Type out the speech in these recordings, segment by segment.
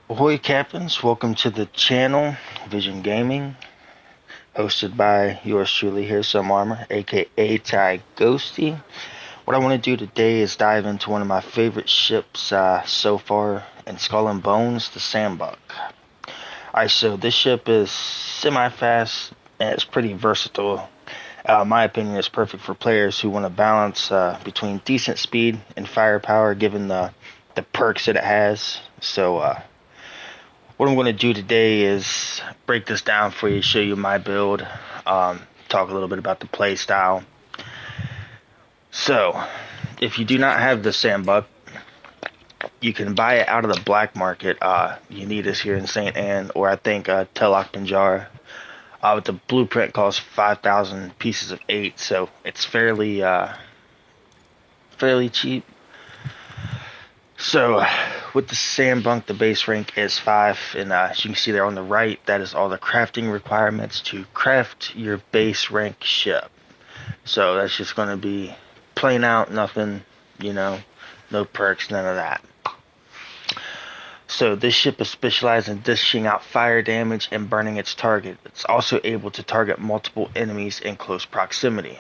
Ahoy Captains, welcome to the channel, Vision Gaming, hosted by yours truly here, Some Armor, aka Ty-ghoasty. What I want to do today is dive into one of my favorite ships so far in Skull and Bones, the Sambuk. Alright, so this ship is semi-fast and it's pretty versatile. In my opinion, it's perfect for players who want to balance between decent speed and firepower given the perks that it has. So, what I'm going to do today is break this down for you, show you my build, talk a little bit about the play style. So, if you do not have the Sambuk, you can buy it out of the black market. You need us here in St. Anne, or I think Telok Banjar. With the blueprint costs 5,000 pieces of 8, so it's fairly cheap. So, with the Sambunk, the base rank is 5, and as you can see there on the right, that is all the crafting requirements to craft your base rank ship. So that's just going to be plain out, nothing, no perks, none of that. So this ship is specialized in dishing out fire damage and burning its target. It's also able to target multiple enemies in close proximity.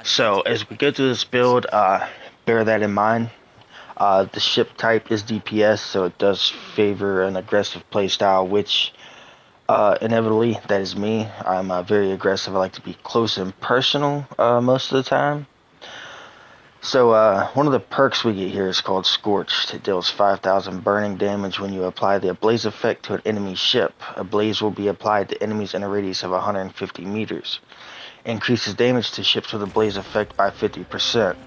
So as we go through this build, bear that in mind. The ship type is DPS, so it does favor an aggressive playstyle, which inevitably that is me. I'm very aggressive. I like to be close and personal most of the time. So one of the perks we get here is called Scorched. It deals 5,000 burning damage when you apply the Ablaze effect to an enemy ship. A blaze will be applied to enemies in a radius of 150 meters. Increases damage to ships with a blaze effect by 50%.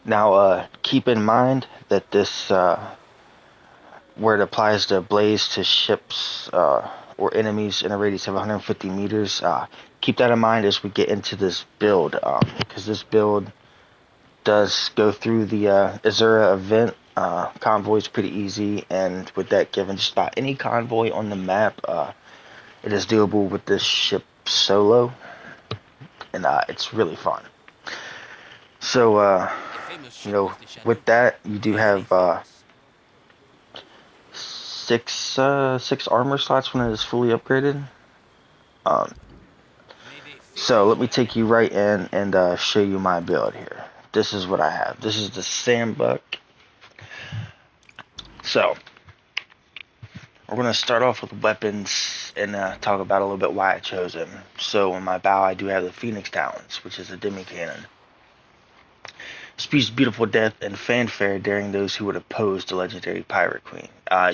Now, keep in mind that this, where it applies the blaze to ships or enemies in a radius of 150 meters, keep that in mind as we get into this build, because this build does go through the Azura event. Convoy is pretty easy, and with that given, just about any convoy on the map, it is doable with this ship solo, and it's really fun. So, with that, you do have six armor slots when it is fully upgraded. So let me take you right in and show you my build here. This is what I have. This is the Sambuk. So we're going to start off with weapons and talk about a little bit why I chose them. So on my bow I do have the Phoenix Talons, which is a demi-cannon. Spews beautiful death and fanfare daring those who would oppose the legendary Pirate Queen.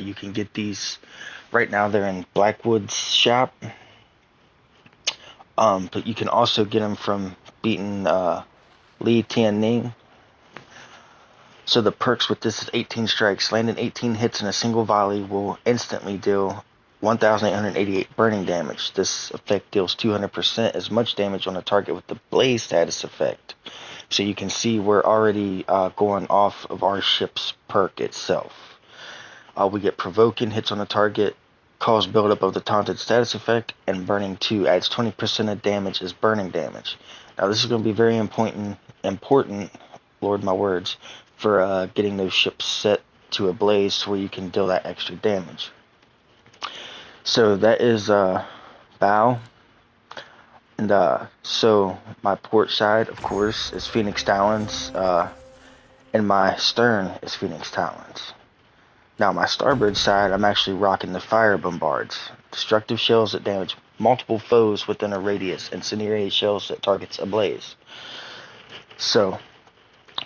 You can get these right now. They're in Blackwood's shop. But you can also get them from beating Li Tianning. So the perks with this is 18 strikes. Landing 18 hits in a single volley will instantly deal 1,888 burning damage. This effect deals 200% as much damage on a target with the blaze status effect. So you can see we're already going off of our ship's perk itself. We get provoking hits on a target, cause buildup of the taunted status effect, and burning 2 adds 20% of damage as burning damage. Now this is going to be very important, Lord my words, for getting those ships set to a blaze where you can deal that extra damage. So that is bow. And so my port side, of course, is Phoenix Talons, and my stern is Phoenix Talons. Now my starboard side, I'm actually rocking the fire bombards, destructive shells that damage multiple foes within a radius, incendiary shells that targets a blaze. So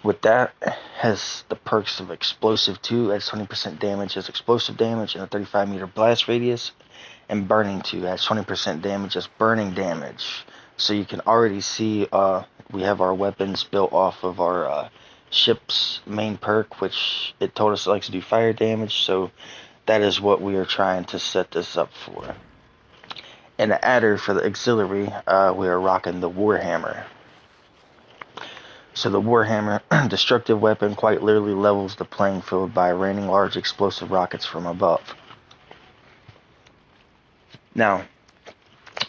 with that, has the perks of explosive 2, adds 20% damage as explosive damage in a 35-meter blast radius, and burning 2 adds 20% damage as burning damage. So you can already see we have our weapons built off of our ship's main perk, which it told us it likes to do fire damage, so that is what we are trying to set this up for. And the adder for the auxiliary, we are rocking the Warhammer. So the Warhammer, destructive weapon, quite literally levels the playing field by raining large explosive rockets from above. Now,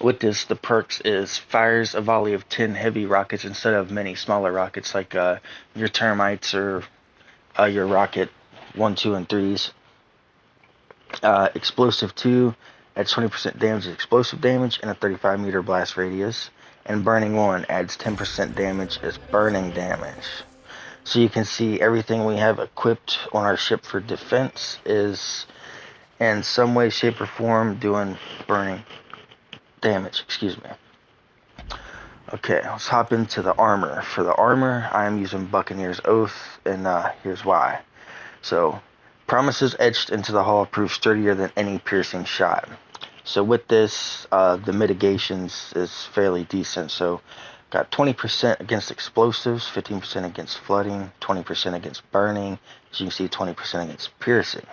with this, the perks is fires a volley of 10 heavy rockets instead of many smaller rockets like your termites or your rocket 1, 2, and 3s. Explosive 2 adds 20% damage as explosive damage and a 35-meter blast radius. And Burning 1 adds 10% damage as burning damage. So you can see everything we have equipped on our ship for defense is in some way, shape, or form doing burning damage. Excuse me. Okay, let's hop into the armor. For the armor, I am using Buccaneer's Oath, and here's why. So, promises etched into the hull prove sturdier than any piercing shot. So with this, the mitigations is fairly decent. So, got 20% against explosives, 15% against flooding, 20% against burning, as you can see, 20% against piercing.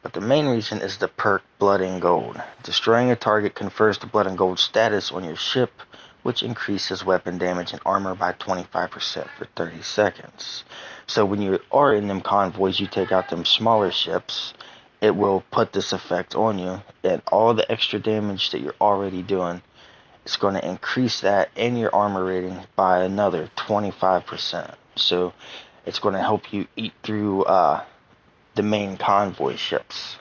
But the main reason is the perk Blood and Gold. Destroying a target confers the Blood and Gold status on your ship, which increases weapon damage and armor by 25% for 30 seconds. So when you are in them convoys, you take out them smaller ships, it will put this effect on you, and all the extra damage that you're already doing, it's going to increase that and your armor rating by another 25%. So it's going to help you eat through the main convoy ships.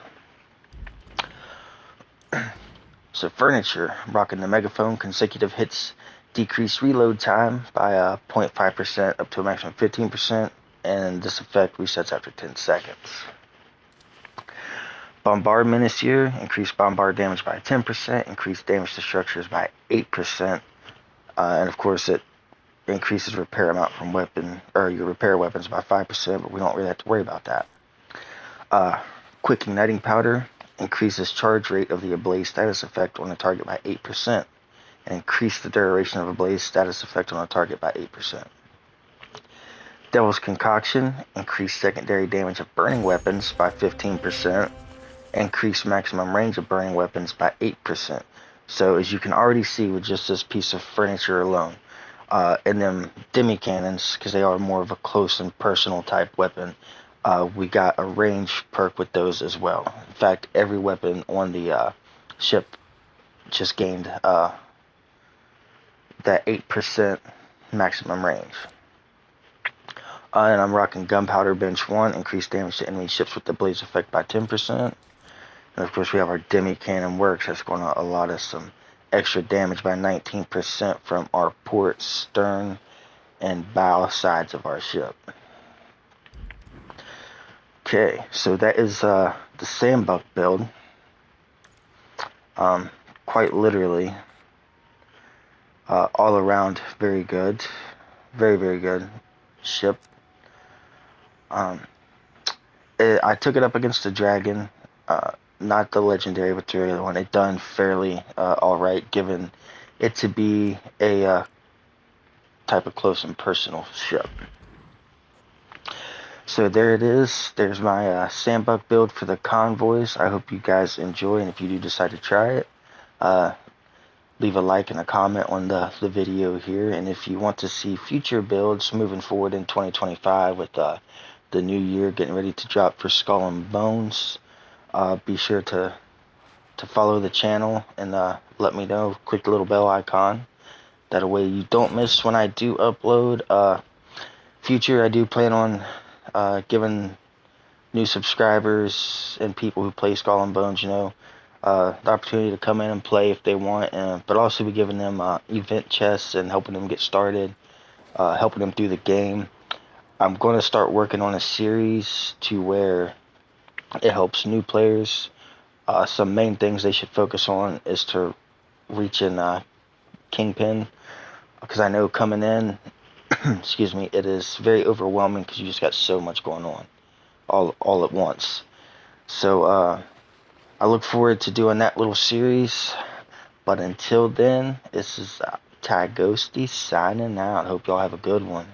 So furniture, rocking the megaphone, consecutive hits decrease reload time by 0.5% up to a maximum of 15%, and this effect resets after 10 seconds. Bombardment this year, increased bombard damage by 10%, increased damage to structures by 8%, and of course it increases repair amount from weapon, or your repair weapons by 5%, but we don't really have to worry about that. Quick igniting powder increases charge rate of the ablaze status effect on the target by 8%, and increase the duration of ablaze status effect on the target by 8%. Devil's Concoction increased secondary damage of burning weapons by 15%, increase maximum range of burning weapons by 8%. So as you can already see with just this piece of furniture alone, and them demi cannons, because they are more of a close and personal type weapon, we got a range perk with those as well. In fact, every weapon on the ship just gained that 8% maximum range. And I'm rocking Gunpowder Bench 1, increased damage to enemy ships with the blaze effect by 10%. And of course we have our demi cannon works, that's going to allot us some extra damage by 19% from our port, stern, and bow sides of our ship. Okay, so that is the Sambuk build. Quite literally, all around very good, very good ship. I took it up against the dragon, not the legendary, but the other one. It done fairly alright, given it to be a type of close and personal ship. So there it is. There's my Sambuk build for the convoys. I hope you guys enjoy, and if you do decide to try it, leave a like and a comment on the video here. And if you want to see future builds moving forward in 2025 with the new year getting ready to drop for Skull and Bones, be sure to follow the channel and let me know. Click the little bell icon. That way you don't miss when I do upload. Future, I do plan on giving new subscribers and people who play Skull and Bones, the opportunity to come in and play if they want, but also be giving them event chests and helping them get started, helping them through the game. I'm going to start working on a series to where it helps new players. Some main things they should focus on is to reach in Kingpin, because I know coming in, excuse me, it is very overwhelming because you just got so much going on all at once. So I look forward to doing that little series, but until then, this is Ty-ghoasty signing out. Hope y'all have a good one.